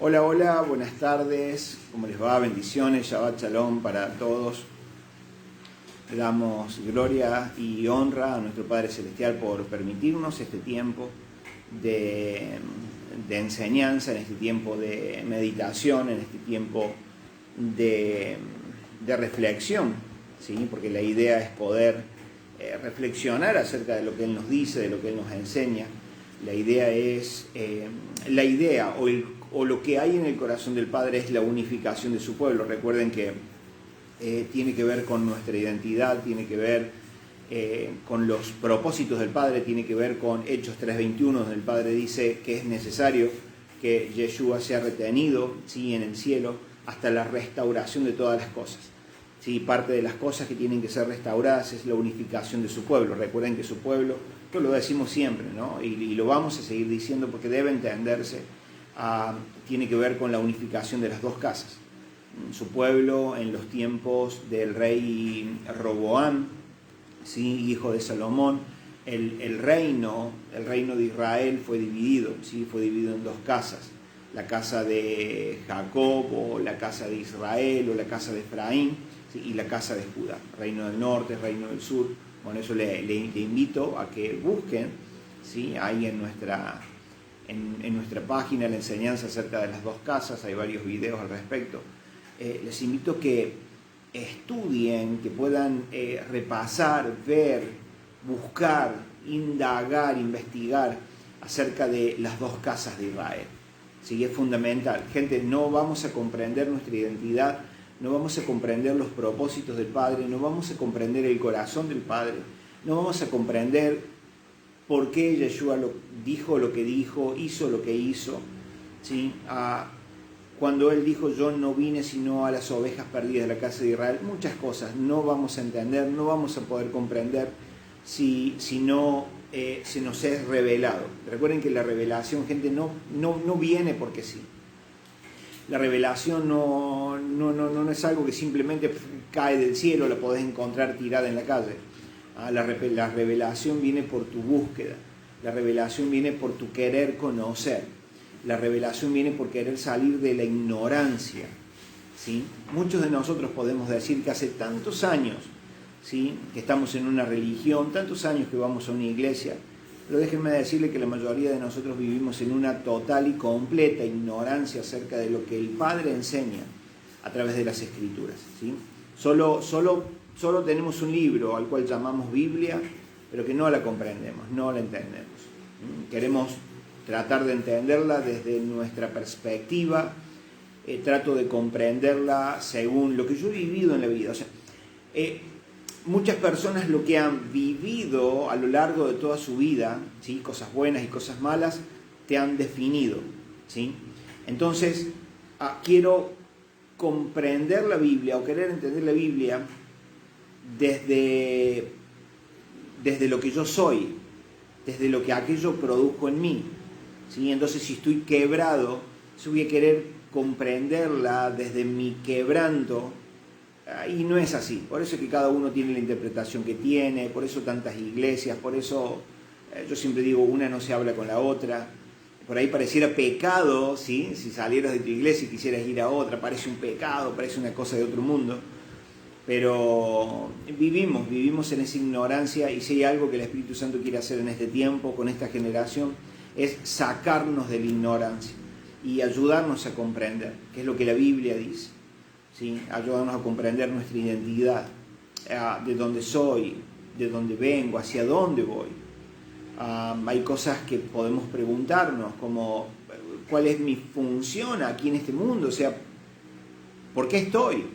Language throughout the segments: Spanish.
Hola, hola, buenas tardes, ¿cómo les va? Bendiciones, Shabbat Shalom para todos. Le damos gloria y honra a nuestro Padre Celestial por permitirnos este tiempo de enseñanza, en este tiempo de meditación, en este tiempo de reflexión, ¿sí? Porque la idea es poder reflexionar acerca de lo que Él nos dice, de lo que Él nos enseña. La idea es, o lo que hay en el corazón del Padre es la unificación de su pueblo. Recuerden que tiene que ver con nuestra identidad, tiene que ver con los propósitos del Padre, tiene que ver con Hechos 3:21, donde el Padre dice que es necesario que Yeshua sea retenido, ¿sí?, en el cielo hasta la restauración de todas las cosas. ¿Sí? Parte de las cosas que tienen que ser restauradas es la unificación de su pueblo. Recuerden que su pueblo, esto lo decimos siempre, ¿no? Y lo vamos a seguir diciendo porque debe entenderse, tiene que ver con la unificación de las dos casas. Su pueblo en los tiempos del rey Roboam, ¿sí?, hijo de Salomón, el reino de Israel fue dividido, ¿sí? Fue dividido en dos casas. La casa de Jacob, o la casa de Israel, o la casa de Efraín, ¿sí?, y la casa de Judá, reino del norte, reino del sur. Bueno, eso le invito a que busquen, ¿sí?, ahí en nuestra página la enseñanza acerca de las dos casas, hay varios videos al respecto. Les invito a que estudien, que puedan repasar, ver, buscar, indagar, investigar acerca de las dos casas de Israel. Sí, es fundamental. Gente, no vamos a comprender nuestra identidad, no vamos a comprender los propósitos del Padre, no vamos a comprender el corazón del Padre, no vamos a comprender por qué Yeshua dijo lo que dijo, hizo lo que hizo, ¿sí? Cuando Él dijo, yo no vine sino a las ovejas perdidas de la casa de Israel, muchas cosas no vamos a entender, no vamos a poder comprender si no se nos es revelado. Recuerden que la revelación, gente, no viene porque sí. La revelación no es algo que simplemente cae del cielo, la podés encontrar tirada en la calle. La revelación viene por tu búsqueda, la revelación viene por tu querer conocer, la revelación viene por querer salir de la ignorancia, ¿sí? Muchos de nosotros podemos decir que hace tantos años, ¿sí?, que estamos en una religión, tantos años que vamos a una iglesia, pero déjenme decirle que la mayoría de nosotros vivimos en una total y completa ignorancia acerca de lo que el Padre enseña a través de las Escrituras, ¿sí? Solo tenemos un libro al cual llamamos Biblia, pero que no la comprendemos, no la entendemos. Queremos tratar de entenderla desde nuestra perspectiva, trato de comprenderla según lo que yo he vivido en la vida. O sea, muchas personas lo que han vivido a lo largo de toda su vida, ¿sí?, cosas buenas y cosas malas, te han definido, ¿sí? Entonces, quiero comprender la Biblia o querer entender la Biblia desde lo que yo soy, desde lo que aquello produjo en mí, ¿sí? Entonces, si estoy quebrado, yo voy a querer comprenderla desde mi quebranto, y no es así. Por eso es que cada uno tiene la interpretación que tiene, por eso tantas iglesias, por eso yo siempre digo, una no se habla con la otra. Por ahí pareciera pecado, ¿sí?, si salieras de tu iglesia y quisieras ir a otra, parece un pecado, parece una cosa de otro mundo. Pero vivimos en esa ignorancia, y si hay algo que el Espíritu Santo quiere hacer en este tiempo, con esta generación, es sacarnos de la ignorancia y ayudarnos a comprender qué es lo que la Biblia dice, ¿sí? Ayudarnos a comprender nuestra identidad, de dónde soy, de dónde vengo, hacia dónde voy. Hay cosas que podemos preguntarnos, como ¿cuál es mi función aquí en este mundo? O sea, ¿por qué estoy?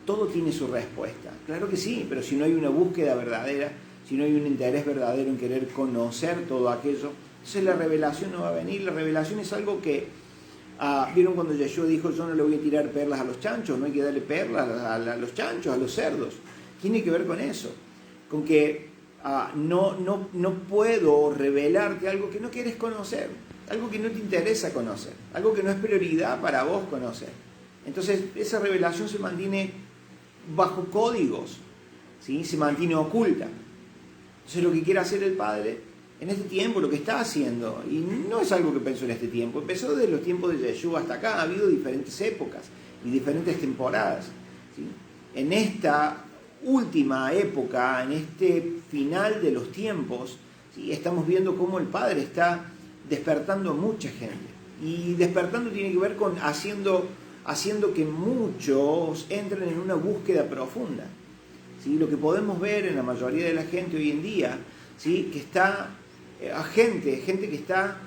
Todo tiene su respuesta. Claro que sí, pero si no hay una búsqueda verdadera, si no hay un interés verdadero en querer conocer todo aquello, entonces la revelación no va a venir. La revelación es algo que, ¿vieron cuando Yeshua dijo, yo no le voy a tirar perlas a los chanchos? No hay que darle perlas a los chanchos, a los cerdos. Tiene que ver con eso, con que no puedo revelarte algo que no quieres conocer, algo que no te interesa conocer, algo que no es prioridad para vos conocer. Entonces esa revelación se mantiene bajo códigos, ¿sí?, se mantiene oculta. Entonces lo que quiere hacer el Padre en este tiempo lo que está haciendo, y no es algo que pensó en este tiempo, empezó desde los tiempos de Yeshua hasta acá, ha habido diferentes épocas y diferentes temporadas, ¿sí? En esta última época, en este final de los tiempos, ¿sí? Estamos viendo cómo el Padre está despertando a mucha gente, y despertando tiene que ver con haciendo que muchos entren en una búsqueda profunda, ¿sí? Lo que podemos ver en la mayoría de la gente hoy en día, ¿sí? Que está gente que está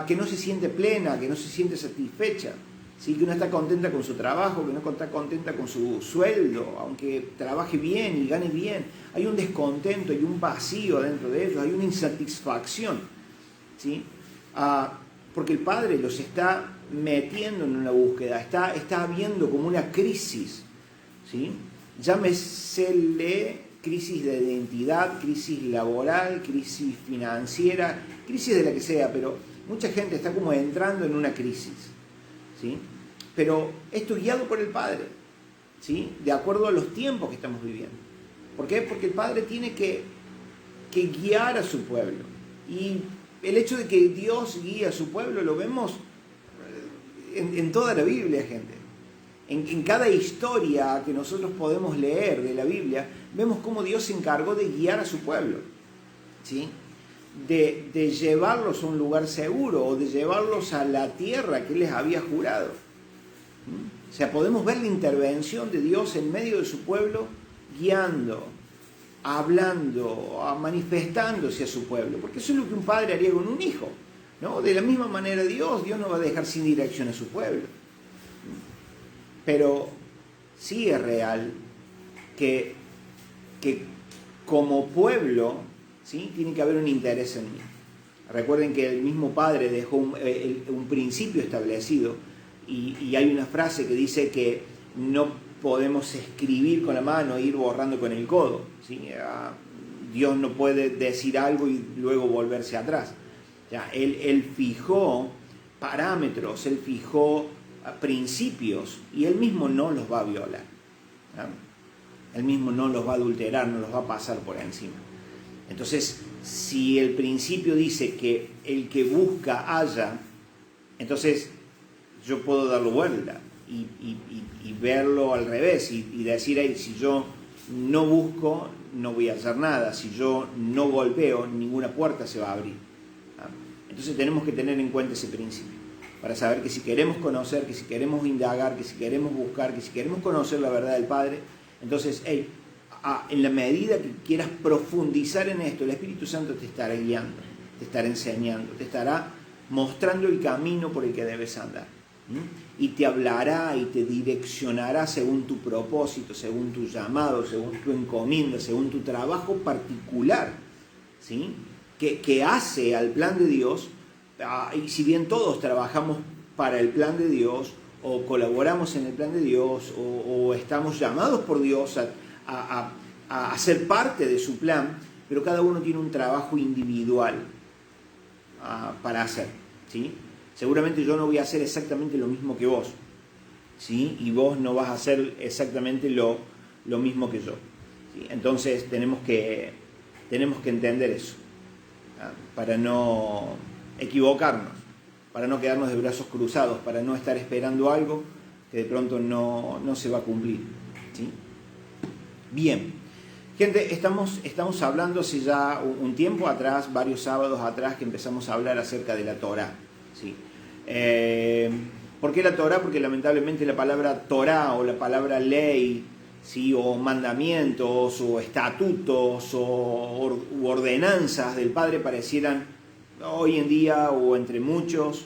que no se siente plena, que no se siente satisfecha, ¿sí? Que no está contenta con su trabajo, que no está contenta con su sueldo, aunque trabaje bien y gane bien. Hay un descontento, hay un vacío dentro de ellos, hay una insatisfacción, ¿sí? Porque el Padre los está metiendo en una búsqueda, está habiendo como una crisis, ¿sí? Llámesele crisis de identidad, crisis laboral, crisis financiera, crisis de la que sea, pero mucha gente está como entrando en una crisis, ¿sí? Pero esto guiado por el Padre, ¿sí? De acuerdo a los tiempos que estamos viviendo. ¿Por qué? Porque el Padre tiene que guiar a su pueblo. Y el hecho de que Dios guíe a su pueblo lo vemos en toda la Biblia, gente. En cada historia que nosotros podemos leer de la Biblia, vemos cómo Dios se encargó de guiar a su pueblo, ¿sí? De llevarlos a un lugar seguro, o de llevarlos a la tierra que les había jurado. O sea, podemos ver la intervención de Dios en medio de su pueblo, guiando, hablando, manifestándose a su pueblo, porque eso es lo que un padre haría con un hijo, ¿no? De la misma manera Dios no va a dejar sin dirección a su pueblo. Pero sí es real que como pueblo, ¿sí? Tiene que haber un interés en mí. Recuerden que el mismo Padre dejó un principio establecido, y hay una frase que dice que no podemos escribir con la mano e ir borrando con el codo, ¿sí? Dios no puede decir algo y luego volverse atrás. Ya, él fijó parámetros, Él fijó principios, y Él mismo no los va a violar, ¿no? Él mismo no los va a adulterar, no los va a pasar por encima. Entonces, si el principio dice que el que busca halla, entonces yo puedo darlo vuelta y verlo al revés, y decir, hey, si yo no busco, no voy a hacer nada; si yo no golpeo, ninguna puerta se va a abrir. Entonces tenemos que tener en cuenta ese principio, para saber que si queremos conocer, que si queremos indagar, que si queremos buscar, que si queremos conocer la verdad del Padre, entonces, hey, en la medida que quieras profundizar en esto, el Espíritu Santo te estará guiando, te estará enseñando, te estará mostrando el camino por el que debes andar. Y te hablará y te direccionará según tu propósito, según tu llamado, según tu encomienda, según tu trabajo particular, ¿sí? Que hace al plan de Dios. Y si bien todos trabajamos para el plan de Dios, o colaboramos en el plan de Dios, o estamos llamados por Dios a ser parte de su plan, pero cada uno tiene un trabajo individual para hacer, ¿sí? Seguramente yo no voy a hacer exactamente lo mismo que vos, ¿sí? Y vos no vas a hacer exactamente lo mismo que yo, ¿sí? Entonces tenemos que entender eso, para no equivocarnos, para no quedarnos de brazos cruzados, para no estar esperando algo que de pronto no se va a cumplir, ¿sí? Bien, gente, estamos hablando hace ya un tiempo atrás, varios sábados atrás, que empezamos a hablar acerca de la Torá, ¿sí? ¿Por qué la Torá? Porque lamentablemente la palabra Torá, o la palabra ley, ¿sí? O mandamientos, o estatutos, u ordenanzas del Padre parecieran hoy en día, o entre muchos,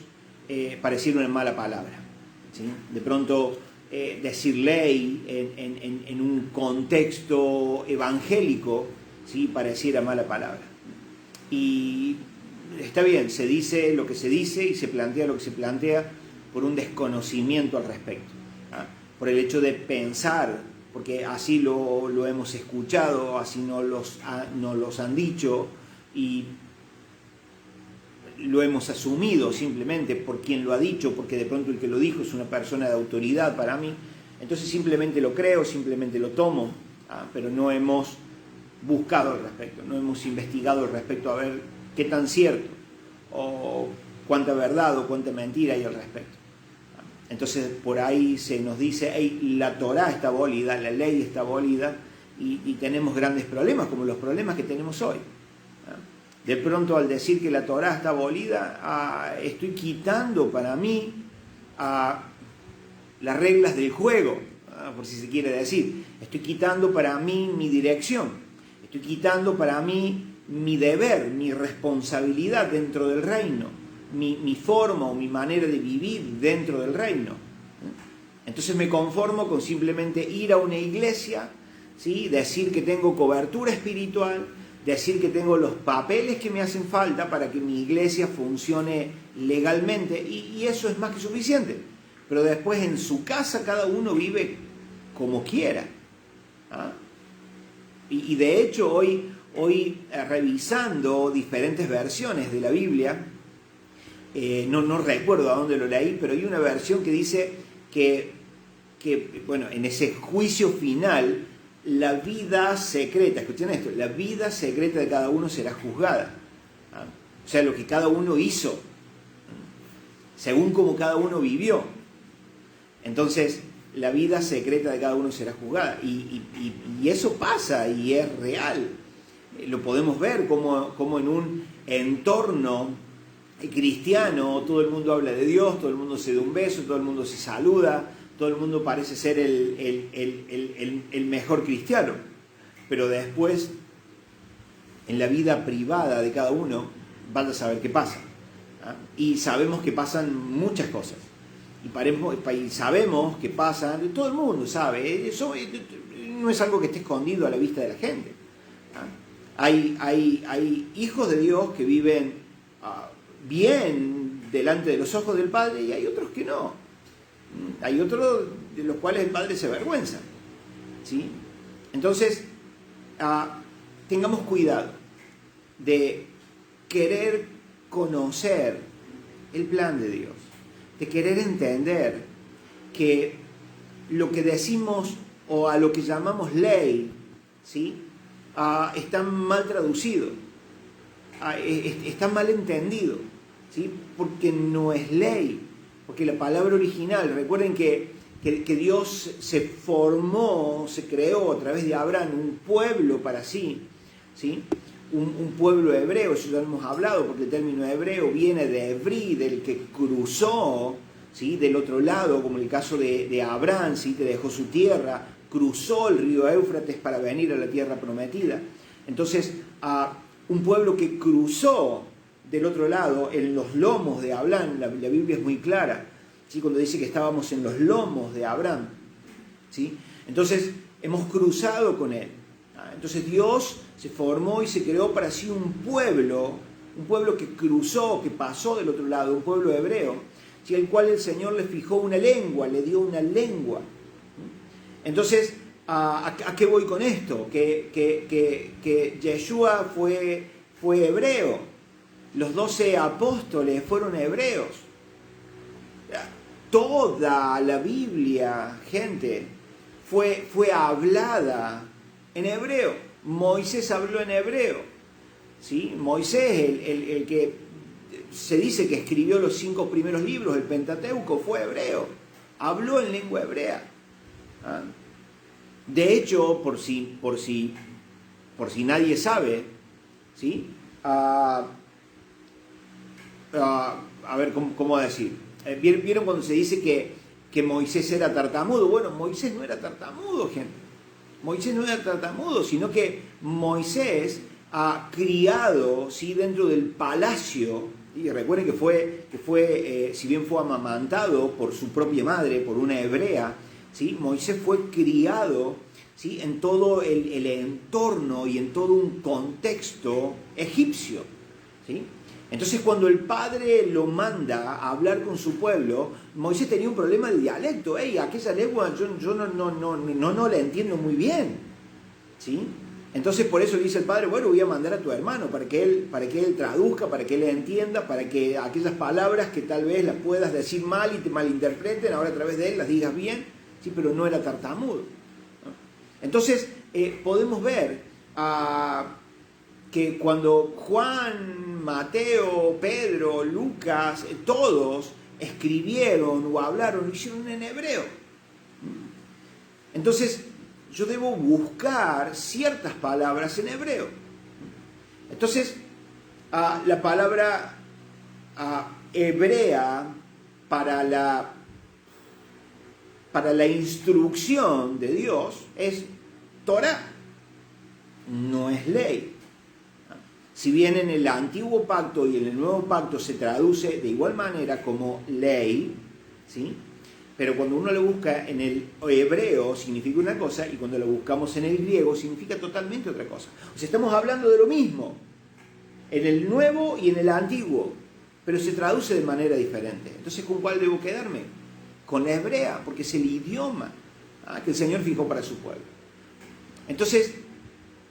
pareciera una mala palabra, ¿sí? De pronto decir ley en un contexto evangélico, ¿sí? Pareciera mala palabra. Y está bien, se dice lo que se dice y se plantea lo que se plantea por un desconocimiento al respecto, ¿ah? Por el hecho de pensar, porque así lo hemos escuchado, así nos los han dicho, y lo hemos asumido simplemente por quien lo ha dicho, porque de pronto el que lo dijo es una persona de autoridad para mí. Entonces simplemente lo creo, simplemente lo tomo, pero no hemos buscado al respecto, no hemos investigado al respecto a ver qué tan cierto o cuánta verdad o cuánta mentira hay al respecto. Entonces por ahí se nos dice, hey, la Torá está abolida, la ley está abolida, y tenemos grandes problemas, como los problemas que tenemos hoy. De pronto, al decir que la Torá está abolida, estoy quitando para mí las reglas del juego, por si se quiere decir. Estoy quitando para mí mi dirección, estoy quitando para mí mi deber, mi responsabilidad dentro del reino, mi forma o mi manera de vivir dentro del reino. Entonces me conformo con simplemente ir a una iglesia, ¿sí? Decir que tengo cobertura espiritual, decir que tengo los papeles que me hacen falta para que mi iglesia funcione legalmente, y eso es más que suficiente. Pero después en su casa cada uno vive como quiera. Y de hecho hoy revisando diferentes versiones de la Biblia, no recuerdo a dónde lo leí, pero hay una versión que dice que bueno, en ese juicio final, la vida secreta, escuchen esto, la vida secreta de cada uno será juzgada. O sea, lo que cada uno hizo, según como cada uno vivió. Entonces, la vida secreta de cada uno será juzgada. Y eso pasa y es real. Lo podemos ver como en un entorno cristiano todo el mundo habla de Dios, todo el mundo se da un beso, todo el mundo se saluda, todo el mundo parece ser el mejor cristiano. Pero después, en la vida privada de cada uno, vaya a saber qué pasa. Y sabemos que pasan muchas cosas. Y sabemos que pasan, todo el mundo sabe, eso no es algo que esté escondido a la vista de la gente. Hay hijos de Dios que viven bien delante de los ojos del Padre, y hay otros que no. Hay otros de los cuales el Padre se avergüenza, ¿sí? Entonces, tengamos cuidado de querer conocer el plan de Dios, de querer entender que lo que decimos o a lo que llamamos ley, ¿sí? Está mal traducido, está mal entendido, ¿sí? Porque no es ley, porque la palabra original, recuerden que Dios se formó, se creó a través de Abraham un pueblo para sí, ¿sí? Un pueblo hebreo, eso ya lo hemos hablado, porque el término hebreo viene de hebrí, del que cruzó, ¿sí? Del otro lado, como el caso de Abraham, ¿sí? Que dejó su tierra, cruzó el río Éufrates para venir a la tierra prometida. Entonces, un pueblo que cruzó del otro lado, en los lomos de Abraham, la Biblia es muy clara, ¿sí? Cuando dice que estábamos en los lomos de Abraham, ¿sí? Entonces, hemos cruzado con él. Entonces Dios se formó y se creó para sí un pueblo que cruzó, que pasó del otro lado, un pueblo hebreo, ¿sí? Al cual el Señor le fijó una lengua, le dio una lengua. Entonces, ¿a qué voy con esto? Que Yeshua fue hebreo, los 12 apóstoles fueron hebreos. Toda la Biblia, gente, fue hablada en hebreo. Moisés habló en hebreo, ¿sí? Moisés, el que se dice que escribió los 5 primeros libros, el Pentateuco, fue hebreo, habló en lengua hebrea. De hecho, por si nadie sabe, ¿sí? A ver, ¿cómo decir? ¿Vieron cuando se dice que Moisés era tartamudo? Bueno, Moisés no era tartamudo, gente. Moisés no era tartamudo, sino que Moisés ha criado, ¿sí? Dentro del palacio, y recuerden que fue si bien fue amamantado por su propia madre, por una hebrea, ¿sí? Moisés fue criado, ¿sí? En todo el entorno y en todo un contexto egipcio, ¿sí? Entonces, cuando el padre lo manda a hablar con su pueblo, Moisés tenía un problema de dialecto. Aquella lengua yo no la entiendo muy bien, ¿sí? Entonces, por eso le dice el padre, bueno, voy a mandar a tu hermano para que él traduzca, para que él entienda, para que aquellas palabras que tal vez las puedas decir mal y te malinterpreten, ahora a través de él las digas bien, ¿sí? Pero no era tartamudo, ¿no? Entonces, podemos ver que cuando Juan, Mateo, Pedro, Lucas, todos escribieron o hablaron, lo hicieron en hebreo. Entonces, yo debo buscar ciertas palabras en hebreo. Entonces, la palabra hebrea para la instrucción de Dios es Torah, no es ley. Si bien en el antiguo pacto y en el nuevo pacto se traduce de igual manera como ley, ¿sí? Pero cuando uno lo busca en el hebreo significa una cosa y cuando lo buscamos en el griego significa totalmente otra cosa. O sea, estamos hablando de lo mismo en el nuevo y en el antiguo, pero se traduce de manera diferente. Entonces, ¿con cuál debo quedarme? Con la hebrea, porque es el idioma que el Señor fijó para su pueblo. Entonces,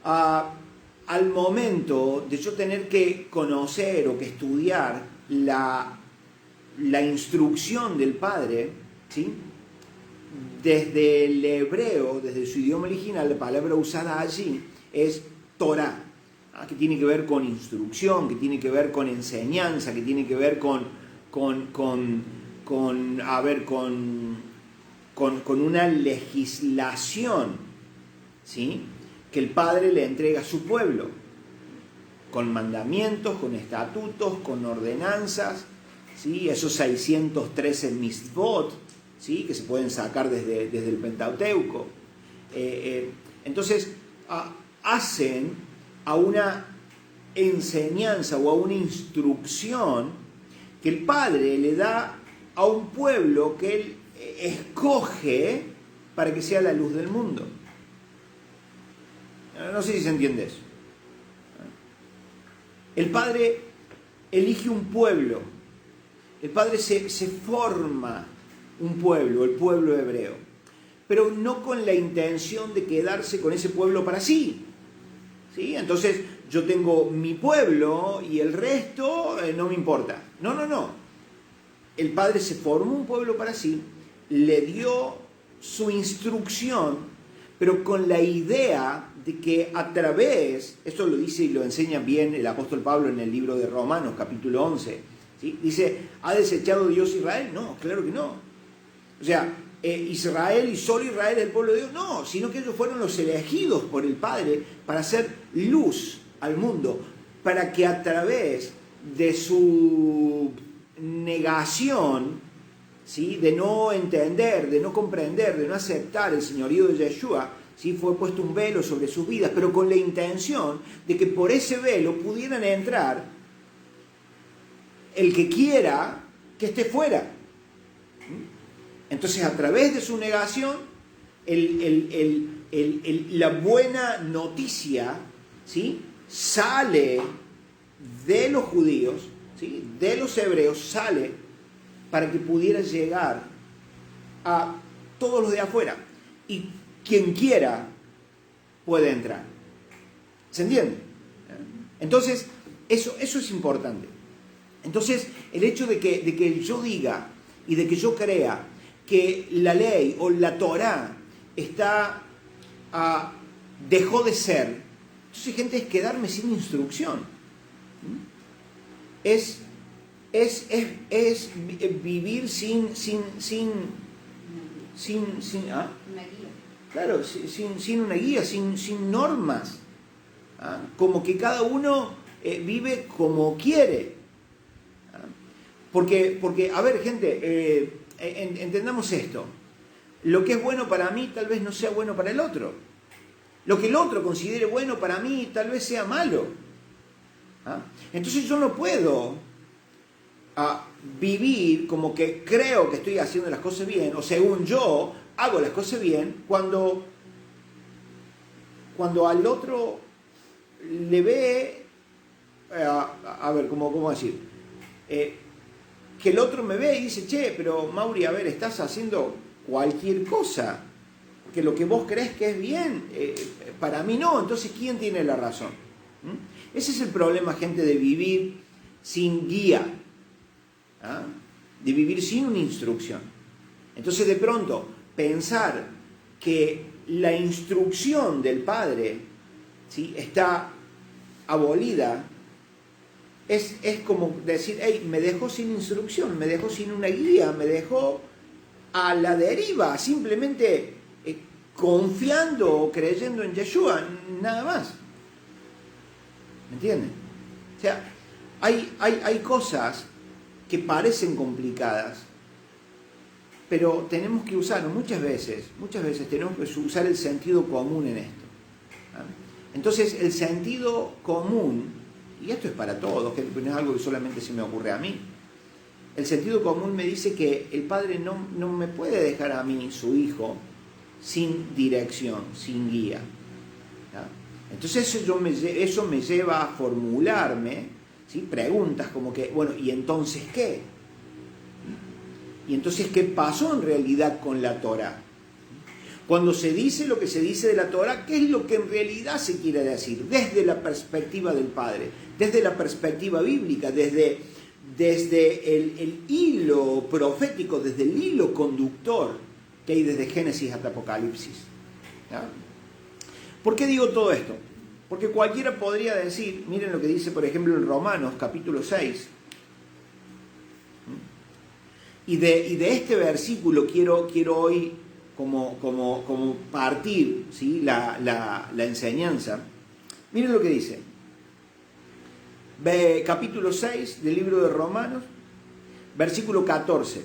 al momento de yo tener que conocer o que estudiar la instrucción del Padre, ¿sí? Desde el hebreo, desde su idioma original, la palabra usada allí es Torah, que tiene que ver con instrucción, que tiene que ver con enseñanza, que tiene que ver con una legislación, ¿sí? Que el Padre le entrega a su pueblo, con mandamientos, con estatutos, con ordenanzas, ¿sí? Esos 613 mitzvot, ¿sí? Que se pueden sacar desde el Pentateuco. Entonces, hacen a una enseñanza o a una instrucción que el Padre le da a un pueblo que Él escoge para que sea la luz del mundo. No sé si se entiende eso. El Padre elige un pueblo. El Padre se forma un pueblo, el pueblo hebreo. Pero no con la intención de quedarse con ese pueblo para sí. ¿Sí? Entonces yo tengo mi pueblo y el resto no me importa. No. El Padre se formó un pueblo para sí, le dio su instrucción, pero con la idea de que a través, esto lo dice y lo enseña bien el apóstol Pablo en el libro de Romanos, capítulo 11, ¿sí? Dice, ¿ha desechado Dios a Israel? No, claro que no. O sea, Israel y solo Israel es el pueblo de Dios, no, sino que ellos fueron los elegidos por el Padre para hacer luz al mundo, para que a través de su negación, ¿sí? De no entender, de no comprender, de no aceptar el señorío de Yeshua, ¿sí? Fue puesto un velo sobre sus vidas, pero con la intención de que por ese velo pudieran entrar el que quiera que esté fuera. Entonces, a través de su negación, la buena noticia, ¿sí? Sale de los judíos, ¿sí? De los hebreos, sale para que pudiera llegar a todos los de afuera. Y quien quiera puede entrar. ¿Se entiende? Entonces, eso es importante. Entonces, el hecho de que yo diga y de que yo crea que la ley o la Torah dejó de ser, entonces, gente, es quedarme sin instrucción. Es vivir sin claro, sin una guía, sin normas. Como que cada uno vive como quiere. Porque, a ver, gente, entendamos esto. Lo que es bueno para mí tal vez no sea bueno para el otro. Lo que el otro considere bueno para mí tal vez sea malo. Entonces yo no puedo vivir como que creo que estoy haciendo las cosas bien, o según yo hago las cosas bien, cuando al otro le ve, a ver, ¿cómo decir? Que el otro me ve y dice, che, pero Mauri, a ver, estás haciendo cualquier cosa, que lo que vos crees que es bien, para mí no, entonces ¿quién tiene la razón? Ese es el problema, gente, de vivir sin guía, de vivir sin una instrucción. Entonces, de pronto, pensar que la instrucción del Padre ¿sí? Está abolida, es como decir, hey, me dejó sin instrucción, me dejó sin una guía, me dejó a la deriva, simplemente confiando o creyendo en Yeshua, nada más. ¿Me entienden? O sea, hay cosas que parecen complicadas, pero tenemos que usar, muchas veces tenemos que usar el sentido común en esto. Entonces, el sentido común, y esto es para todos, que no es algo que solamente se me ocurre a mí, el sentido común me dice que el padre no me puede dejar a mí, su hijo, sin dirección, sin guía. ¿Ya? Entonces eso me lleva a formularme, ¿sí? Preguntas como que, bueno, ¿y entonces qué? ¿Y entonces qué pasó en realidad con la Torá? Cuando se dice lo que se dice de la Torá, ¿qué es lo que en realidad se quiere decir? Desde la perspectiva del Padre, desde la perspectiva bíblica, desde el hilo profético, desde el hilo conductor que hay desde Génesis hasta Apocalipsis. ¿Ya? ¿Por qué digo todo esto? Porque cualquiera podría decir, miren lo que dice por ejemplo en Romanos capítulo 6, y de este versículo quiero hoy como partir, ¿sí? la enseñanza. Miren lo que dice. Capítulo 6 del libro de Romanos, versículo 14.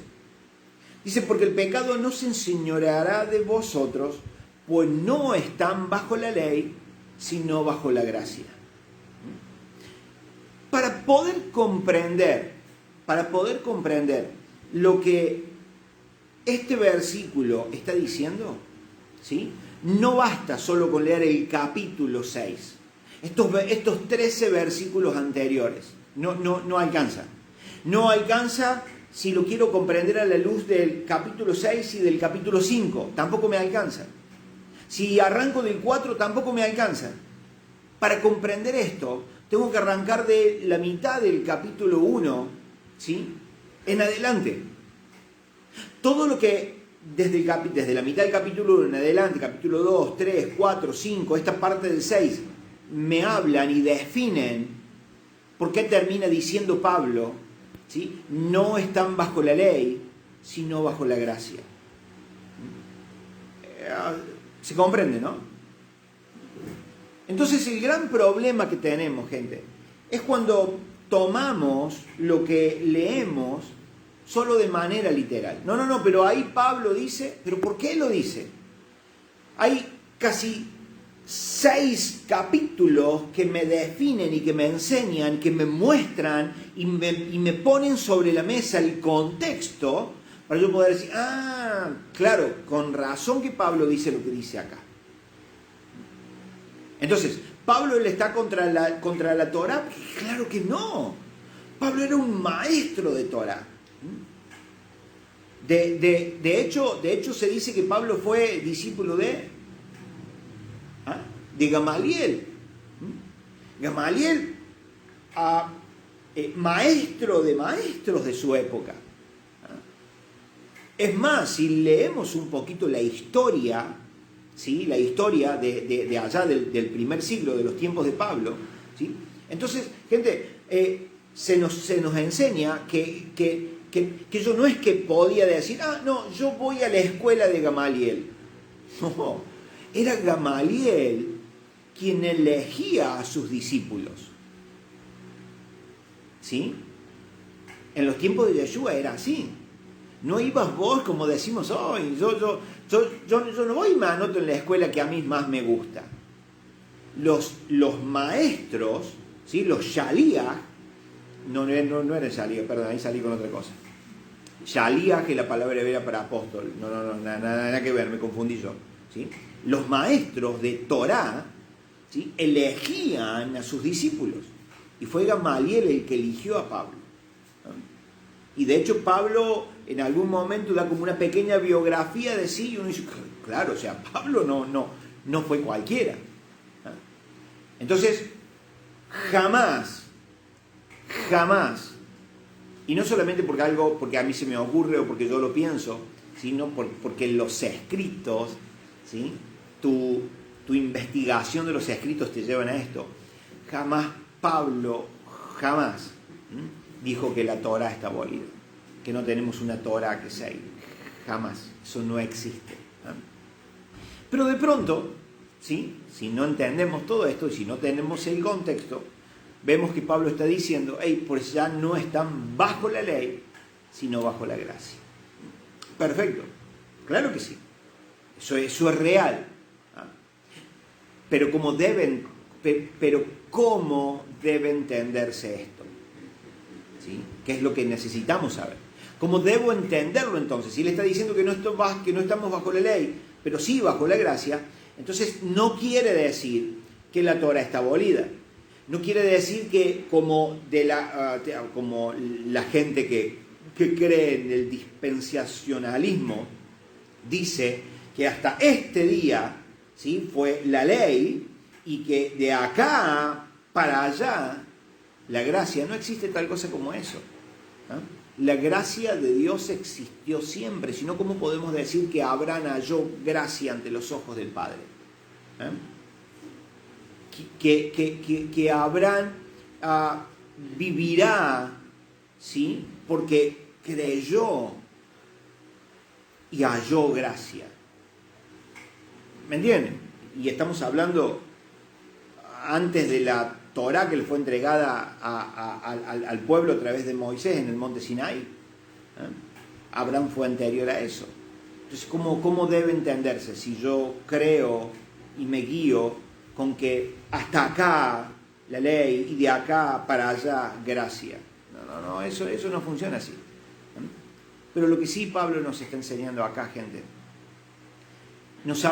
Dice, porque el pecado no se enseñoreará de vosotros, pues no están bajo la ley, sino bajo la gracia. Para poder comprender lo que este versículo está diciendo, ¿sí? No basta solo con leer el capítulo 6. Estos 13 versículos anteriores. No alcanza. No alcanza si lo quiero comprender a la luz del capítulo 6 y del capítulo 5. Tampoco me alcanza. Si arranco del 4, tampoco me alcanza. Para comprender esto, tengo que arrancar de la mitad del capítulo 1, ¿sí? En adelante. Todo lo que desde la mitad del capítulo 1 en adelante, capítulo 2, 3, 4, 5, esta parte del 6, me hablan y definen por qué termina diciendo Pablo, ¿sí? No están bajo la ley, sino bajo la gracia. ¿Se comprende, no? Entonces el gran problema que tenemos, gente, es cuando tomamos lo que leemos solo de manera literal. No, pero ahí Pablo dice, ¿pero por qué lo dice? Hay casi 6 capítulos que me definen y que me enseñan, que me muestran y me ponen sobre la mesa el contexto para yo poder decir, claro, con razón que Pablo dice lo que dice acá. Entonces, ¿Pablo él está contra la Torá? Claro que no. Pablo era un maestro de Torá. De hecho se dice que Pablo fue discípulo de Gamaliel. Gamaliel, maestro de maestros de su época. Es más, si leemos un poquito la historia, ¿sí? La historia de allá del primer siglo, de los tiempos de Pablo, ¿sí? Entonces, gente, se nos enseña que yo no es que podía decir, no, yo voy a la escuela de Gamaliel. No, era Gamaliel quien elegía a sus discípulos. ¿Sí? En los tiempos de Yeshua era así. No ibas vos como decimos hoy, yo no voy y me anoto en la escuela que a mí más me gusta. Los maestros, ¿sí? Los Shaliach, no era Shaliach, perdón, ahí salí con otra cosa. Shaliach es la palabra hebrea para apóstol. No, nada que ver, me confundí yo. ¿Sí? Los maestros de Torá, ¿sí? Elegían a sus discípulos. Y fue Gamaliel el que eligió a Pablo. ¿No? Y de hecho Pablo en algún momento da como una pequeña biografía de sí y uno dice, claro, o sea, Pablo no fue cualquiera. ¿No? Entonces, jamás, y no solamente porque a mí se me ocurre o porque yo lo pienso, sino porque en los escritos, ¿sí? tu investigación de los escritos te llevan a esto. Jamás Pablo, jamás dijo que la Torá está abolida, que no tenemos una Torá que sea ahí. Jamás, eso no existe. Pero de pronto, ¿sí? Si no entendemos todo esto y si no tenemos el contexto, vemos que Pablo está diciendo, hey, pues ya no están bajo la ley, sino bajo la gracia. Perfecto, claro que sí, eso es real. Pero ¿cómo debe entenderse esto? ¿Sí? ¿Qué es lo que necesitamos saber? ¿Cómo debo entenderlo entonces? Si él está diciendo que no estamos bajo la ley, pero sí bajo la gracia, entonces no quiere decir que la Torá está abolida. No quiere decir que como la gente que cree en el dispensacionalismo dice que hasta este día, ¿sí?, fue la ley y que de acá para allá la gracia, no existe tal cosa como eso. La gracia de Dios existió siempre, sino ¿cómo podemos decir que Abraham halló gracia ante los ojos del Padre? Que Abraham vivirá, ¿sí?, porque creyó y halló gracia. ¿Me entienden? Y estamos hablando antes de la Torá que le fue entregada al pueblo a través de Moisés en el monte Sinaí. Abraham fue anterior a eso. Entonces, ¿cómo debe entenderse si yo creo y me guío con que hasta acá la ley y de acá para allá gracia? No, eso no funciona así. Pero lo que sí Pablo nos está enseñando acá, gente, nos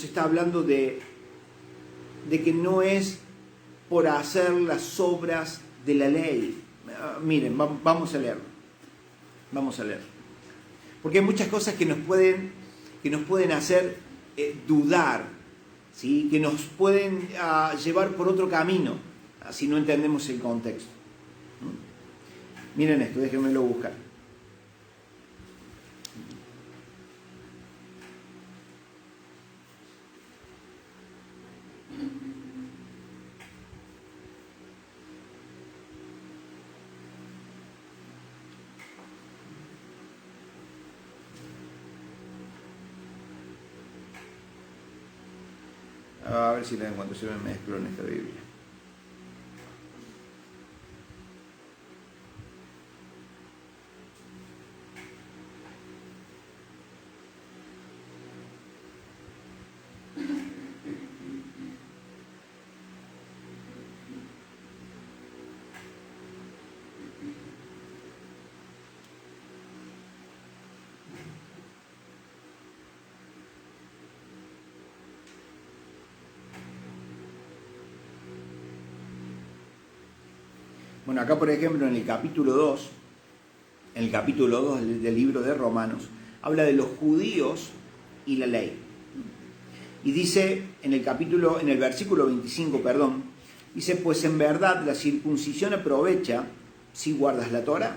está hablando de que no es por hacer las obras de la ley. Miren, vamos a leerlo. Vamos a leer. Porque hay muchas cosas que nos pueden hacer dudar, ¿sí?, que nos pueden llevar por otro camino, si no entendemos el contexto. Miren esto, déjenmelo buscar. A ver si la encuentro, se me mezclo en esta Biblia. Bueno, acá por ejemplo en el capítulo 2 del libro de Romanos, habla de los judíos y la ley. Y dice en el versículo 25, dice, pues en verdad la circuncisión aprovecha si guardas la Torá,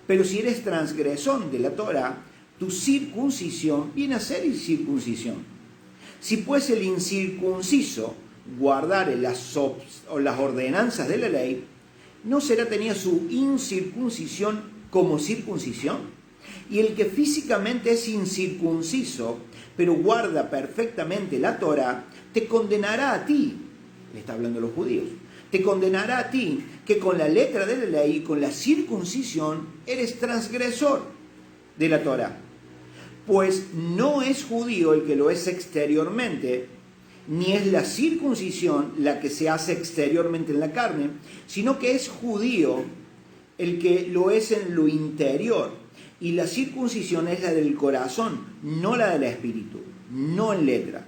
pero si eres transgresor de la Torá, tu circuncisión viene a ser incircuncisión. Si pues el incircunciso guardare las ordenanzas de la ley, ¿no será tenida su incircuncisión como circuncisión? Y el que físicamente es incircunciso, pero guarda perfectamente la Torá, te condenará a ti, le está hablando a los judíos, te condenará a ti, que con la letra de la ley y con la circuncisión eres transgresor de la Torá. Pues no es judío el que lo es exteriormente, ni es la circuncisión la que se hace exteriormente en la carne, sino que es judío el que lo es en lo interior. Y la circuncisión es la del corazón, no la del espíritu, no en letra.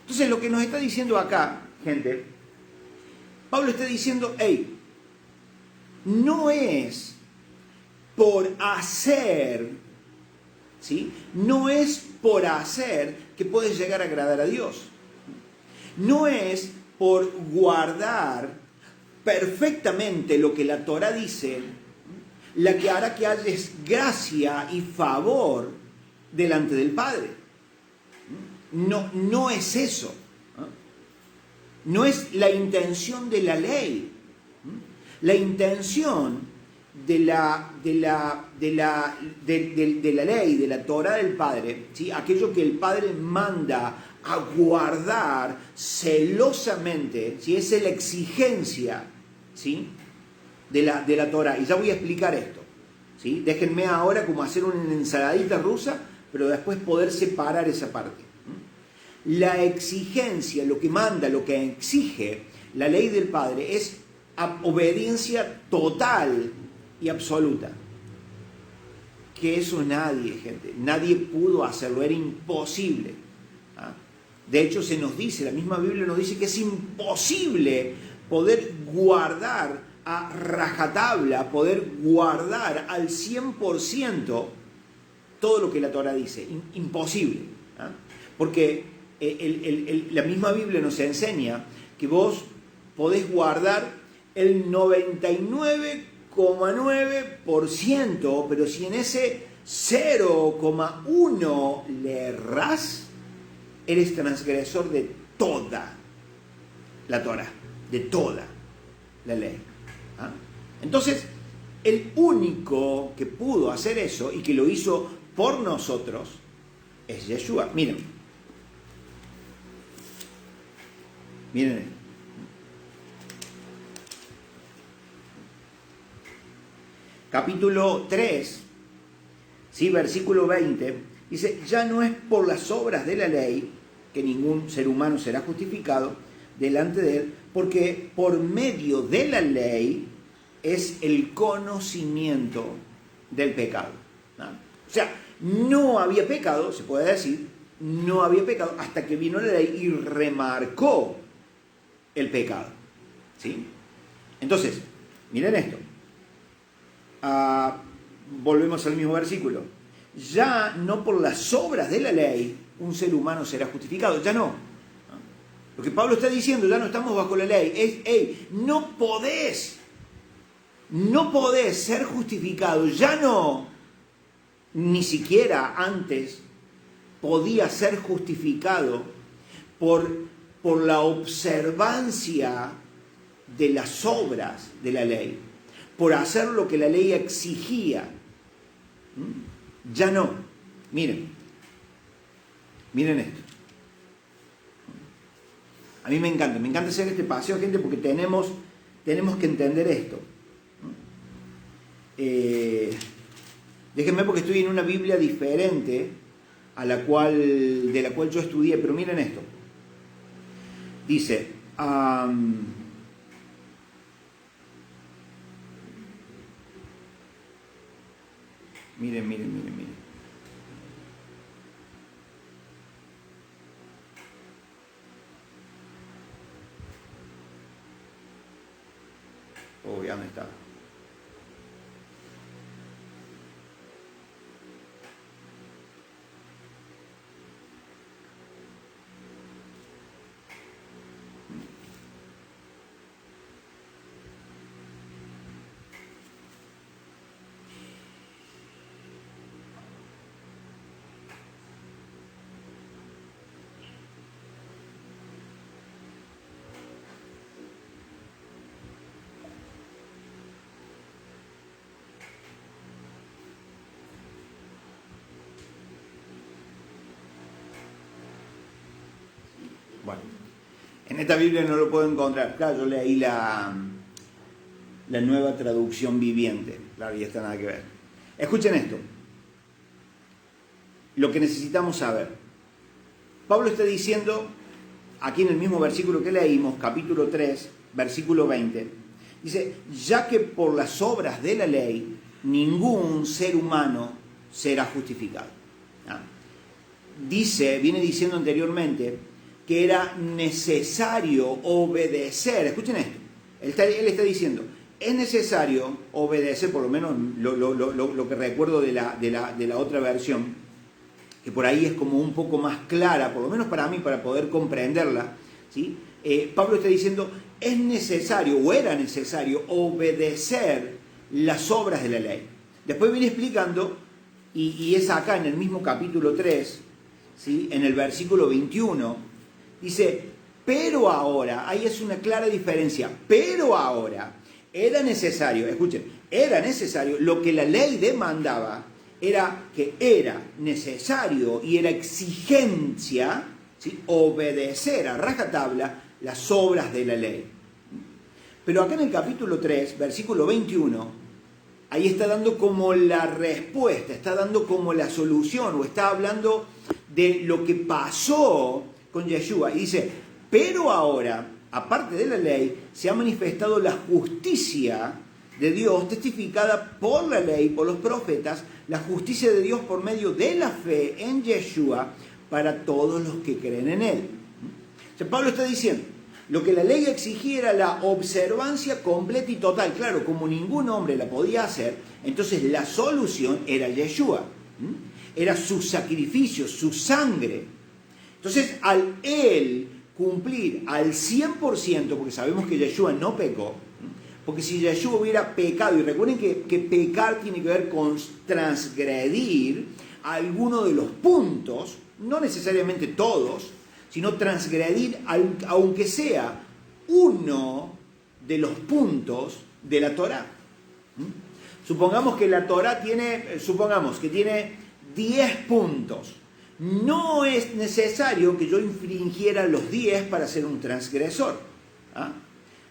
Entonces lo que nos está diciendo acá, gente, Pablo está diciendo, hey, no es por hacer, ¿sí? No es por hacer que puedes llegar a agradar a Dios. No es por guardar perfectamente lo que la Torá dice, la que hará que halles gracia y favor delante del Padre. no es eso. No es la intención de la ley. La intención de la ley, de la Torá del Padre, ¿sí? Aquello que el Padre manda a guardar celosamente, ¿sí? Esa es la exigencia, ¿sí? de la Torá. Y ya voy a explicar esto, ¿sí? Déjenme ahora como hacer una ensaladita rusa, pero después poder separar esa parte. La exigencia, lo que manda, lo que exige la ley del Padre es obediencia total y absoluta. Que eso nadie, gente, nadie pudo hacerlo, era imposible. De hecho, se nos dice, la misma Biblia nos dice que es imposible poder guardar a rajatabla, poder guardar al 100% todo lo que la Torá dice. Imposible. Porque la misma Biblia nos enseña que vos podés guardar el 99,9%, pero si en ese 0,1 le errás, eres transgresor de toda la Torá, de toda la ley. Entonces, el único que pudo hacer eso y que lo hizo por nosotros es Yeshua. Miren esto. Capítulo 3, ¿sí? Versículo 20, dice: ya no es por las obras de la ley que ningún ser humano será justificado delante de él, porque por medio de la ley es el conocimiento del pecado. O sea, no había pecado, se puede decir, no había pecado hasta que vino la ley y remarcó el pecado, ¿sí? Entonces, miren esto. Volvemos al mismo versículo. Ya no por las obras de la ley un ser humano será justificado, ya no. Lo que Pablo está diciendo, ya no estamos bajo la ley, no podés ser justificado, ya no, ni siquiera antes podía ser justificado por la observancia de las obras de la ley, por hacer lo que la ley exigía. Ya no. Miren esto. A mí me encanta hacer este paseo, gente, porque tenemos que entender esto. Déjenme, porque estoy en una Biblia diferente de la cual yo estudié, pero miren esto. Dice, miren. Oh, ya no está. Bueno, en esta Biblia no lo puedo encontrar. Claro, yo leí la nueva traducción viviente. Claro, y está nada que ver. Escuchen esto. Lo que necesitamos saber. Pablo está diciendo, aquí en el mismo versículo que leímos, capítulo 3, versículo 20, dice: ya que por las obras de la ley ningún ser humano será justificado. Viene diciendo anteriormente que era necesario obedecer. Escuchen esto. Él está diciendo, es necesario obedecer, por lo menos lo que recuerdo de la otra versión, que por ahí es como un poco más clara, por lo menos para mí, para poder comprenderla, ¿sí? Pablo está diciendo, es necesario, o era necesario, obedecer las obras de la ley. Después viene explicando, y es acá en el mismo capítulo 3, ¿sí? En el versículo 21, dice, pero ahora, ahí es una clara diferencia, pero ahora era necesario, escuchen, era necesario, lo que la ley demandaba era que era necesario y era exigencia, ¿sí? Obedecer a rajatabla las obras de la ley. Pero acá en el capítulo 3, versículo 21, ahí está dando como la respuesta, está dando como la solución, o está hablando de lo que pasó con Yeshua. Y dice, pero ahora, aparte de la ley, se ha manifestado la justicia de Dios, testificada por la ley, por los profetas, la justicia de Dios por medio de la fe en Yeshua para todos los que creen en Él. O sea, Pablo está diciendo, lo que la ley exigía era la observancia completa y total. Claro, como ningún hombre la podía hacer, entonces la solución era Yeshua. Era su sacrificio, su sangre. Entonces, al Él cumplir al 100%, porque sabemos que Yeshua no pecó, porque si Yeshua hubiera pecado, y recuerden que pecar tiene que ver con transgredir alguno de los puntos, no necesariamente todos, sino transgredir aunque sea uno de los puntos de la Torá. Supongamos que la Torá tiene 10 puntos. No es necesario que yo infringiera los 10 para ser un transgresor. ¿Ah?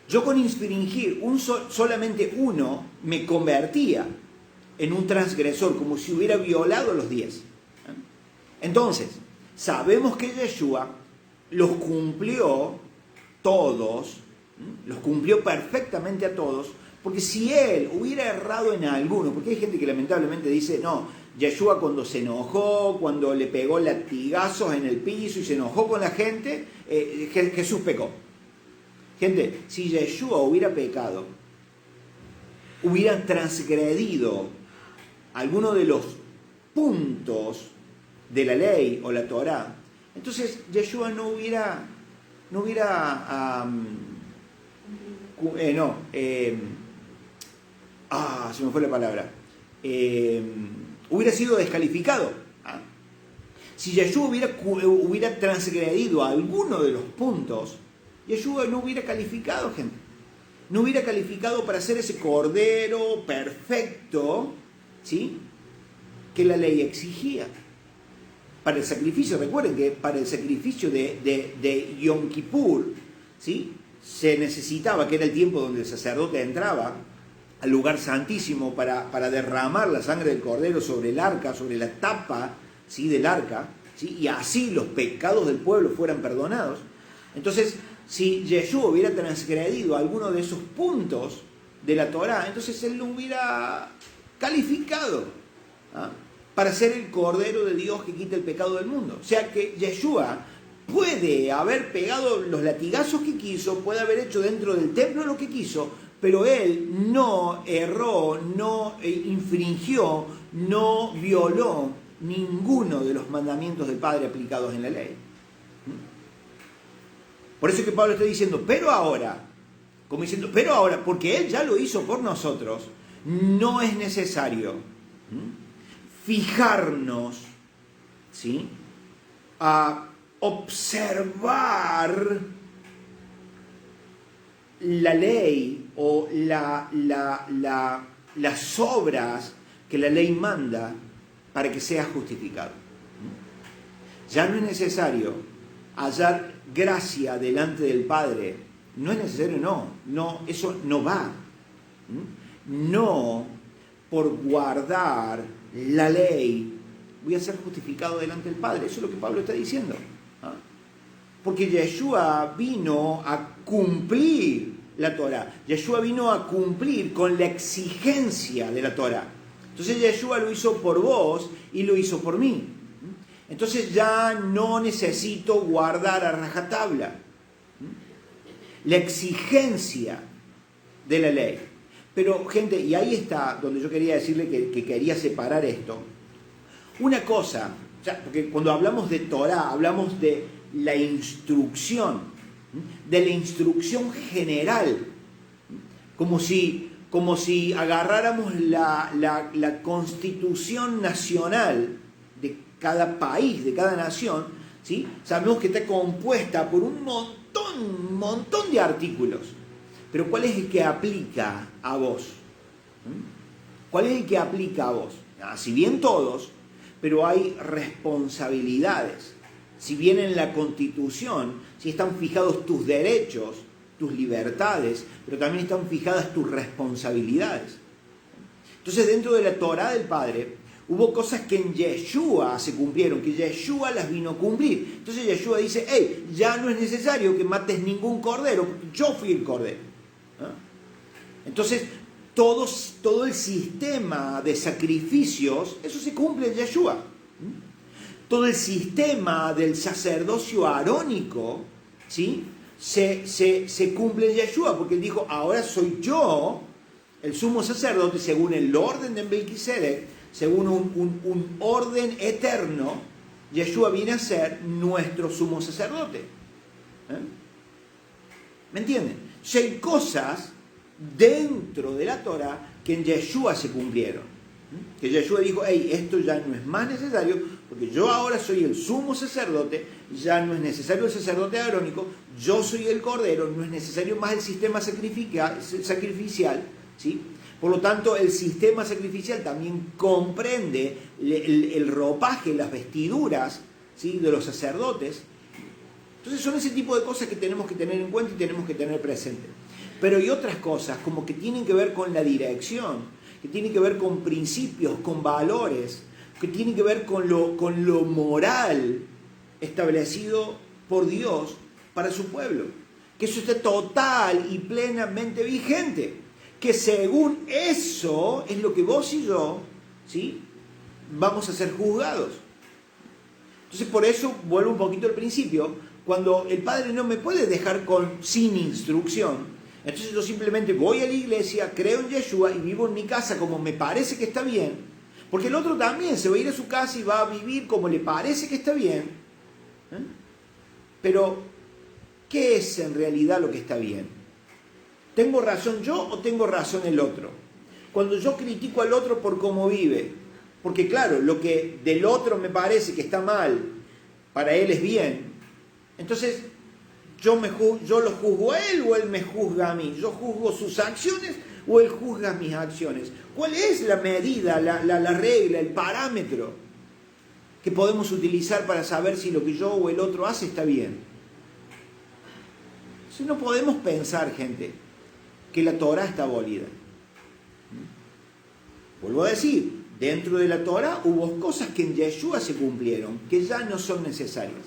Yo con infringir solamente uno me convertía en un transgresor, como si hubiera violado los 10. Entonces, sabemos que Yeshua los cumplió todos, los cumplió perfectamente a todos, porque si él hubiera errado en alguno, porque hay gente que lamentablemente dice, no, Yeshua cuando se enojó, cuando le pegó latigazos en el piso y se enojó con la gente, Jesús pecó. Gente, si Yeshua hubiera pecado, hubiera transgredido alguno de los puntos de la ley o la Torá, entonces Yeshua se me fue la palabra, hubiera sido descalificado. Si Yeshua hubiera transgredido alguno de los puntos, Yeshua no hubiera calificado, gente. No hubiera calificado para ser ese cordero perfecto, ¿sí?, que la ley exigía. Para el sacrificio, recuerden que para el sacrificio de Yom Kippur, ¿sí?, se necesitaba, que era el tiempo donde el sacerdote entraba al lugar santísimo para derramar la sangre del cordero sobre el arca, sobre la tapa, ¿sí?, del arca, ¿sí?, y así los pecados del pueblo fueran perdonados. Entonces, si Yeshua hubiera transgredido alguno de esos puntos de la Torá, entonces él lo hubiera calificado, ¿ah?, para ser el Cordero de Dios que quita el pecado del mundo. O sea que Yeshua puede haber pegado los latigazos que quiso, puede haber hecho dentro del templo lo que quiso, pero él no erró, no infringió, no violó ninguno de los mandamientos del Padre aplicados en la ley. Por eso es que Pablo está diciendo, pero ahora, como diciendo, pero ahora, porque él ya lo hizo por nosotros, no es necesario fijarnos, ¿sí?, a observar la ley o las obras que la ley manda para que sea justificado. Ya no es necesario hallar gracia delante del Padre. No es necesario, no, eso no va. No por guardar la ley voy a ser justificado delante del Padre. Eso es lo que Pablo está diciendo. Porque Yeshua vino a cumplir la Torah. Yeshua vino a cumplir con la exigencia de la Torah. Entonces Yeshua lo hizo por vos y lo hizo por mí. Entonces ya no necesito guardar a rajatabla la exigencia de la ley. Pero gente, y ahí está donde yo quería decirle que quería separar esto. Una cosa, porque cuando hablamos de Torah, hablamos de la instrucción general, como si agarráramos la Constitución Nacional de cada país, de cada nación, ¿sí? Sabemos que está compuesta por un montón de artículos. Pero ¿cuál es el que aplica a vos? ¿Cuál es el que aplica a vos? Si bien todos, pero hay responsabilidades. Si bien en la Constitución, si están fijados tus derechos, tus libertades, pero también están fijadas tus responsabilidades. Entonces, dentro de la Torá del Padre, hubo cosas que en Yeshua se cumplieron, que Yeshua las vino a cumplir. Entonces Yeshua dice, hey, ya no es necesario que mates ningún cordero, porque yo fui el cordero. Entonces, todo el sistema de sacrificios, eso se cumple en Yeshua. Todo el sistema del sacerdocio arónico, ¿sí? se cumple en Yeshua, porque él dijo, ahora soy yo el sumo sacerdote, según el orden de Melquisedec, según un orden eterno. Yeshua viene a ser nuestro sumo sacerdote. ¿Me entienden? O sea, hay cosas dentro de la Torah que en Yeshua se cumplieron. Que Yeshua dijo, hey, esto ya no es más necesario, porque yo ahora soy el sumo sacerdote, ya no es necesario el sacerdote arónico, yo soy el cordero, no es necesario más el sistema sacrificial, ¿sí? Por lo tanto, el sistema sacrificial también comprende el ropaje, las vestiduras, ¿sí? de los sacerdotes. Entonces son ese tipo de cosas que tenemos que tener en cuenta y tenemos que tener presente. Pero hay otras cosas como que tienen que ver con la dirección, que tienen que ver con principios, con valores, que tienen que ver con lo moral establecido por Dios para su pueblo. Que eso esté total y plenamente vigente. Que según eso es lo que vos y yo, ¿sí? vamos a ser juzgados. Entonces por eso vuelvo un poquito al principio. Cuando el Padre no me puede dejar sin instrucción, entonces yo simplemente voy a la iglesia, creo en Yeshua y vivo en mi casa como me parece que está bien, porque el otro también se va a ir a su casa y va a vivir como le parece que está bien. Pero, ¿qué es en realidad lo que está bien? ¿Tengo razón yo o tengo razón el otro? Cuando yo critico al otro por cómo vive, porque claro, lo que del otro me parece que está mal, para él es bien, entonces yo lo juzgo a él o él me juzga a mí. Yo juzgo sus acciones o él juzga mis acciones. ¿Cuál es la medida, la regla, el parámetro que podemos utilizar para saber si lo que yo o el otro hace está bien? Si no podemos pensar, gente, que la Torah está abolida. Vuelvo a decir, dentro de la Torah hubo cosas que en Yeshua se cumplieron, que ya no son necesarias.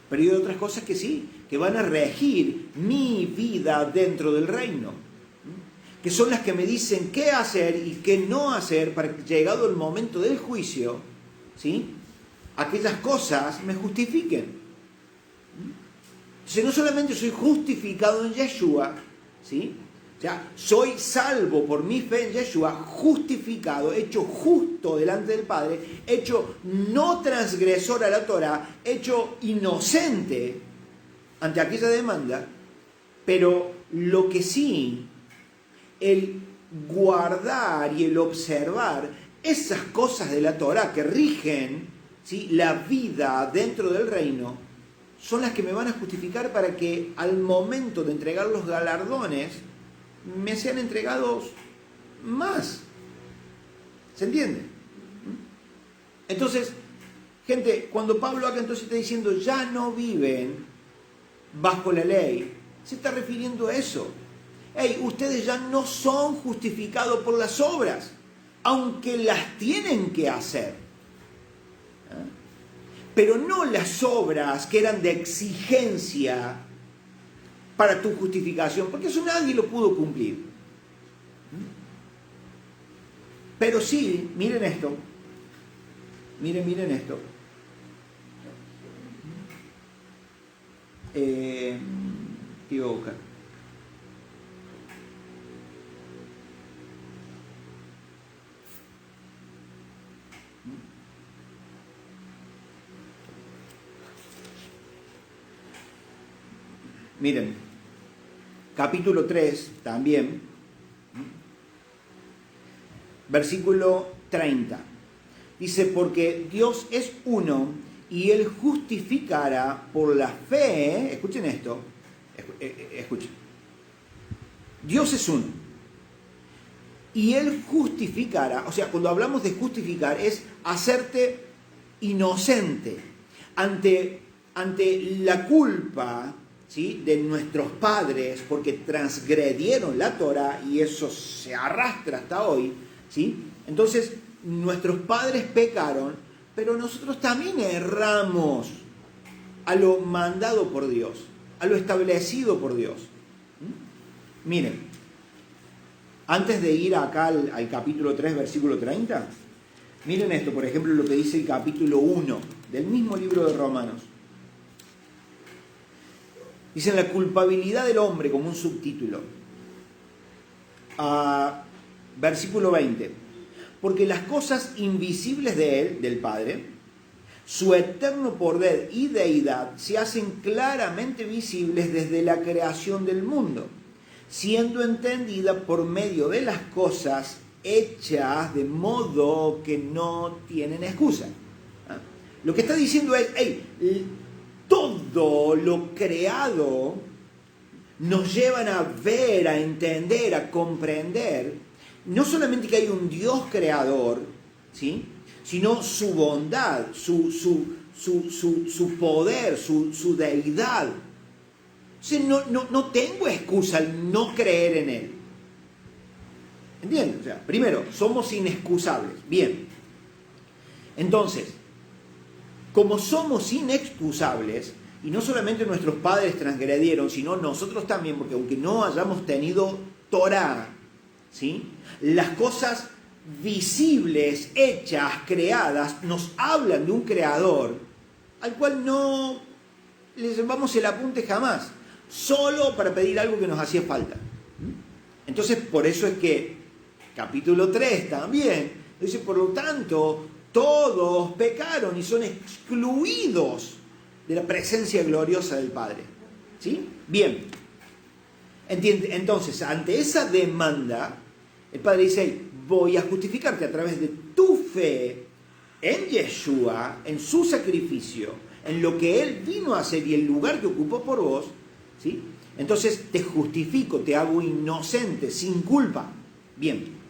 Pero hay otras cosas que sí, que van a regir mi vida dentro del reino. Que son las que me dicen qué hacer y qué no hacer para que, llegado el momento del juicio, ¿sí? aquellas cosas me justifiquen. Entonces no solamente soy justificado en Yeshua, ¿sí? O sea, soy salvo por mi fe en Yeshua, justificado, hecho justo delante del Padre, hecho no transgresor a la Torah, hecho inocente ante aquella demanda, pero lo que sí, el guardar y el observar esas cosas de la Torah que rigen, ¿sí? la vida dentro del reino, son las que me van a justificar para que al momento de entregar los galardones me sean entregados más. ¿Se entiende? Entonces, gente, cuando Pablo acá entonces está diciendo ya no viven bajo la ley, se está refiriendo a eso. Hey, ustedes ya no son justificados por las obras, aunque las tienen que hacer. Pero no las obras que eran de exigencia para tu justificación, porque eso nadie lo pudo cumplir. Pero sí, miren esto. Miren esto. ¿Qué iba a buscar? Miren, capítulo 3 también, versículo 30. Dice, porque Dios es uno y Él justificará por la fe. Escuchen esto. Escuchen. Dios es uno. Y Él justificará. O sea, cuando hablamos de justificar es hacerte inocente ante la culpa, ¿sí?, de nuestros padres porque transgredieron la Torá, y eso se arrastra hasta hoy, ¿sí? Entonces, nuestros padres pecaron, pero nosotros también erramos a lo mandado por Dios, a lo establecido por Dios. Miren, antes de ir acá al capítulo 3, versículo 30, miren esto, por ejemplo, lo que dice el capítulo 1 del mismo libro de Romanos. Dicen la culpabilidad del hombre como un subtítulo. Versículo 20. Porque las cosas invisibles de Él, del Padre, su eterno poder y deidad, se hacen claramente visibles desde la creación del mundo, siendo entendida por medio de las cosas hechas de modo que no tienen excusa. Lo que está diciendo es, todo lo creado nos llevan a ver, a entender, a comprender, no solamente que hay un Dios creador, ¿sí?, sino su bondad, su poder, su deidad. O sea, no tengo excusa al no creer en Él. ¿Entienden? O sea, primero, somos inexcusables. Bien. Entonces, como somos inexcusables, y no solamente nuestros padres transgredieron, sino nosotros también, porque aunque no hayamos tenido Torá, ¿sí?, las cosas visibles, hechas, creadas, nos hablan de un creador al cual no le llevamos el apunte jamás, solo para pedir algo que nos hacía falta. Entonces, por eso es que capítulo 3 también dice, por lo tanto, todos pecaron y son excluidos de la presencia gloriosa del Padre. ¿Sí? Bien. Entonces, ante esa demanda, el Padre dice, voy a justificarte a través de tu fe en Yeshua, en su sacrificio, en lo que Él vino a hacer y el lugar que ocupó por vos, ¿sí? Entonces te justifico, te hago inocente, sin culpa. Bien.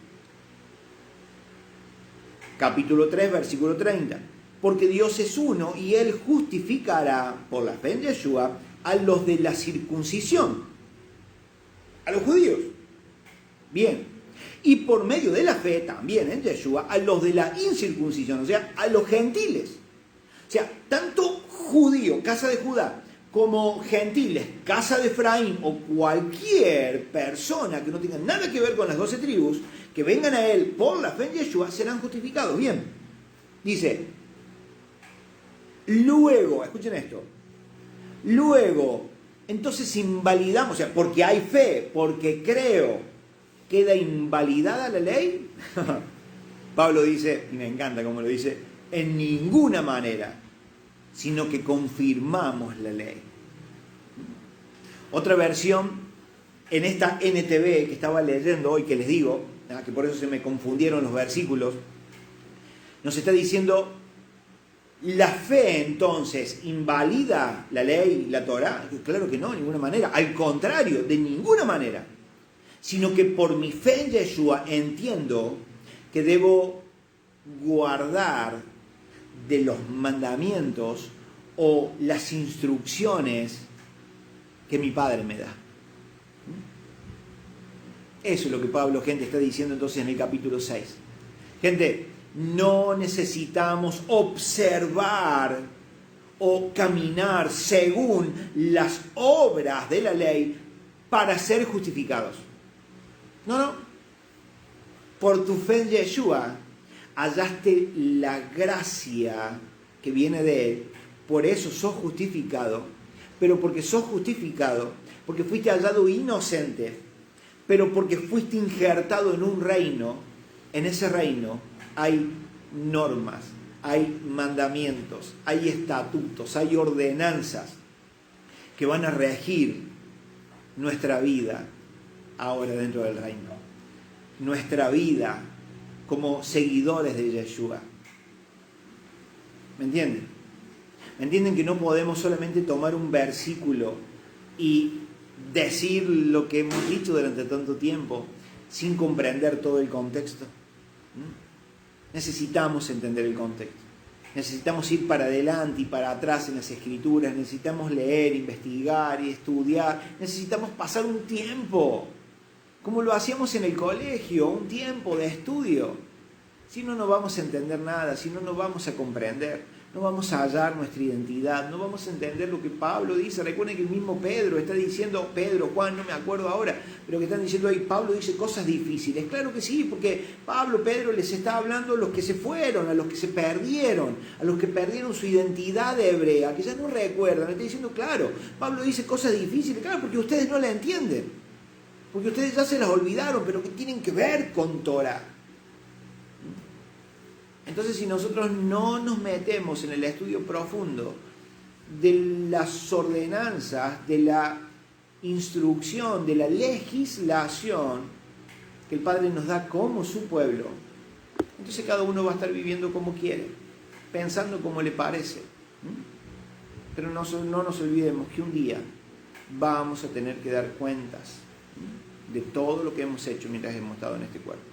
Capítulo 3, versículo 30. Porque Dios es uno y Él justificará por la fe en Yeshua a los de la circuncisión, a los judíos. Bien. Y por medio de la fe también en Yeshua a los de la incircuncisión, o sea, a los gentiles. O sea, tanto judío, casa de Judá, como gentiles, casa de Efraín, o cualquier persona que no tenga nada que ver con las 12 tribus, que vengan a Él por la fe en Yeshua, serán justificados. Bien. Dice, luego, escuchen esto, luego, entonces invalidamos, o sea, porque hay fe, porque creo, ¿queda invalidada la ley? Pablo dice, y me encanta cómo lo dice, en ninguna manera, sino que confirmamos la ley. Otra versión, en esta NTV que estaba leyendo hoy, que les digo, que por eso se me confundieron los versículos, nos está diciendo, ¿la fe entonces invalida la ley, la Torá? Claro que no, de ninguna manera. Al contrario, de ninguna manera. Sino que por mi fe en Yeshua entiendo que debo guardar de los mandamientos o las instrucciones que mi Padre me da. Eso es lo que Pablo, gente, está diciendo entonces en el capítulo 6. Gente, no necesitamos observar o caminar según las obras de la ley para ser justificados. No. Por tu fe en Yeshua hallaste la gracia que viene de Él. Por eso sos justificado. Pero porque sos justificado, porque fuiste hallado inocente, pero porque fuiste injertado en un reino, en ese reino hay normas, hay mandamientos, hay estatutos, hay ordenanzas que van a regir nuestra vida ahora dentro del reino. Nuestra vida como seguidores de Yeshua. ¿Me entienden? ¿Me entienden que no podemos solamente tomar un versículo y decir lo que hemos dicho durante tanto tiempo sin comprender todo el contexto? Necesitamos entender el contexto. Necesitamos ir para adelante y para atrás en las escrituras. Necesitamos leer, investigar y estudiar. Necesitamos pasar un tiempo, como lo hacíamos en el colegio, un tiempo de estudio. Si no, no vamos a entender nada, si no, no vamos a comprender. No vamos a hallar nuestra identidad, no vamos a entender lo que Pablo dice. Recuerden que el mismo Pedro está diciendo, Pedro, Juan, no me acuerdo ahora, pero que están diciendo ahí, Pablo dice cosas difíciles. Claro que sí, porque Pedro les está hablando a los que se fueron, a los que se perdieron, a los que perdieron su identidad hebrea, que ya no recuerdan. Le está diciendo, claro, Pablo dice cosas difíciles, claro, porque ustedes no la entienden, porque ustedes ya se las olvidaron, pero que tienen que ver con Torah. Entonces, si nosotros no nos metemos en el estudio profundo de las ordenanzas, de la instrucción, de la legislación que el Padre nos da como su pueblo, entonces cada uno va a estar viviendo como quiere, pensando como le parece. Pero no nos olvidemos que un día vamos a tener que dar cuentas de todo lo que hemos hecho mientras hemos estado en este cuerpo.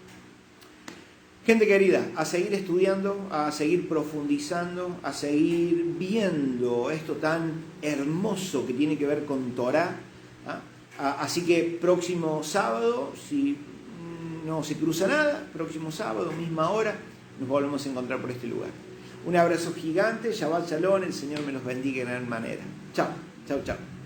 Gente querida, a seguir estudiando, a seguir profundizando, a seguir viendo esto tan hermoso que tiene que ver con Torah. Así que próximo sábado, si no se cruza nada, próximo sábado, misma hora, nos volvemos a encontrar por este lugar. Un abrazo gigante, Shabbat Shalom, el Señor me los bendiga de gran manera. Chao, chao, chao.